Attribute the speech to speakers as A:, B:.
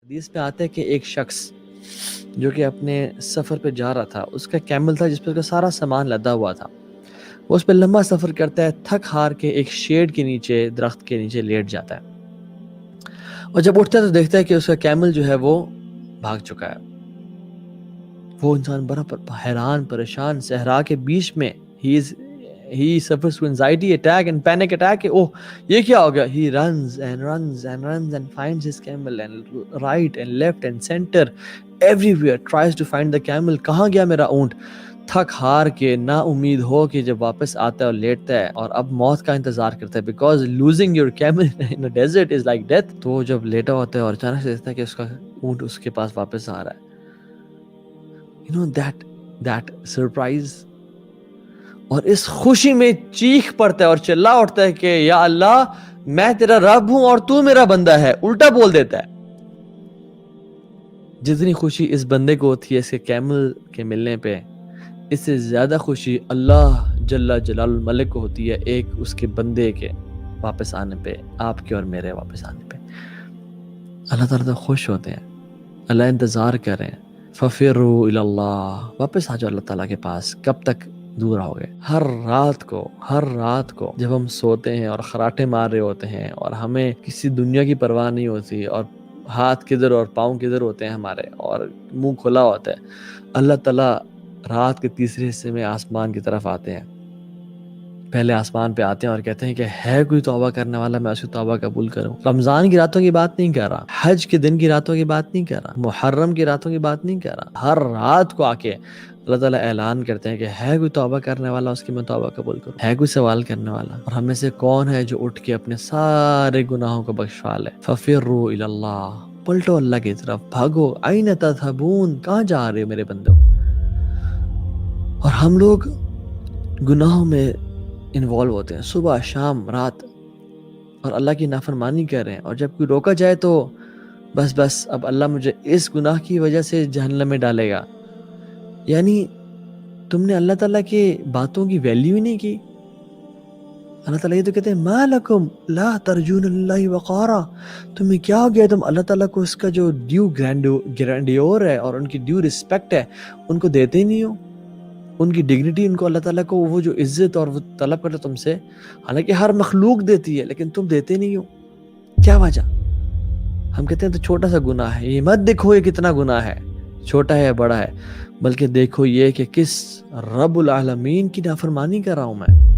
A: حدیث میں آتا ہے کہ ایک شخص جو کہ اپنے سفر پہ جا رہا تھا، اس کا کیمل تھا جس پہ اس کا سارا سامان لدا ہوا تھا. وہ اس پہ لمبا سفر کرتا ہے، تھک ہار کے ایک شیڈ کے نیچے، درخت کے نیچے لیٹ جاتا ہے، اور جب اٹھتا ہے تو دیکھتا ہے کہ اس کا کیمل جو ہے وہ بھاگ چکا ہے. وہ انسان بڑا حیران پریشان صحرا کے بیچ میں he suffers from anxiety attack and panic attack کہ اوہ یہ کیا ہو گیا. He runs and runs and runs and finds his camel and right and left and center everywhere tries to find the camel. کہاں گیا میرا اونٹ؟ تھک ہار کے نا امید ہو کہ جب واپس آتا ہے اور لیٹتا ہے اور اب موت کا انتظار کرتا ہے because losing your camel in a desert is like death. تو وہ جب لیٹا ہوتا ہے اور اچانک سے دیکھتا ہے کہ اس کا اونٹ اس کے پاس واپس آ رہا ہے. You know that surprise. اور اس خوشی میں چیخ پڑتا ہے اور چلا اٹھتا ہے کہ یا اللہ میں تیرا رب ہوں اور تو میرا بندہ ہے. الٹا بول دیتا ہے. جتنی خوشی اس بندے کو ہوتی ہے اس کے کیمل کے ملنے پہ، اس سے زیادہ خوشی اللہ جل جلال الملک کو ہوتی ہے ایک اس کے بندے کے واپس آنے پہ، آپ کے اور میرے واپس آنے پہ. اللہ تعالیٰ تو خوش ہوتے ہیں، اللہ انتظار کر رہے ہیں. فَفِرُّوا إِلَى اللَّهِ، واپس آ جاؤ اللہ تعالیٰ کے پاس. کب تک دور رہو گے؟ ہر رات کو جب ہم سوتے ہیں اور خراٹے مار رہے ہوتے ہیں اور ہمیں کسی دنیا کی پرواہ نہیں ہوتی اور ہاتھ کدھر اور پاؤں کدھر ہوتے ہیں ہمارے اور منہ کھلا ہوتا ہے، اللہ تعالیٰ رات کے تیسرے حصے میں آسمان کی طرف آتے ہیں. پہلے آسمان پہ آتے ہیں اور کہتے ہیں کہ ہے کوئی توبہ کرنے والا، میں اس کی توبہ قبول کروں. رمضان کی راتوں کی بات نہیں کر رہا، حج کے دن کی راتوں کی بات نہیں کر رہا، محرم کی راتوں کی بات نہیں کر رہا. ہر رات کو آ کے اللہ تعالیٰ اعلان کرتے ہیں کہ ہے کوئی توبہ کرنے والا، اس کی میں توبہ قبول کروں. ہے کوئی سوال کرنے والا؟ اور ہم میں سے کون ہے جو اٹھ کے اپنے سارے گناہوں کو بخشوا لے؟ فَفِرُّوا إِلَى اللَّهِ، پلٹو اللہ کی طرف، بھاگو. أَيْنَ تَذْهَبُونَ، کہاں جا رہے ہو میرے بندو؟ اور ہم لوگ گناہوں میں انوالو ہوتے ہیں صبح شام رات اور اللہ کی نافرمانی کر رہے ہیں، اور جب کوئی روکا جائے تو بس اب اللہ مجھے اس گناہ کی وجہ سے جہنم میں ڈالے گا. یعنی تم نے اللہ تعالیٰ کی باتوں کی ویلیو ہی نہیں کی. اللہ تعالیٰ یہ تو کہتے ہیں ما لکم لا ترجون اللہ وقارا، تمہیں کیا ہو گیا؟ تم اللہ تعالیٰ کو اس کا جو ڈیو گرینڈیور ہے اور ان کی ڈیو رسپیکٹ ہے ان کو دیتے ہی نہیں ہو. ان کی ڈگنیٹی، ان کو اللہ تعالیٰ کو وہ جو عزت اور وہ طلب کرتے تم سے، حالانکہ ہر مخلوق دیتی ہے لیکن تم دیتے نہیں ہو. کیا وجہ؟ ہم کہتے ہیں تو چھوٹا سا گناہ ہے، یہ مت دیکھو یہ کتنا گناہ ہے، چھوٹا ہے یا بڑا ہے، بلکہ دیکھو یہ کہ کس رب العالمین کی نافرمانی کر رہا ہوں میں.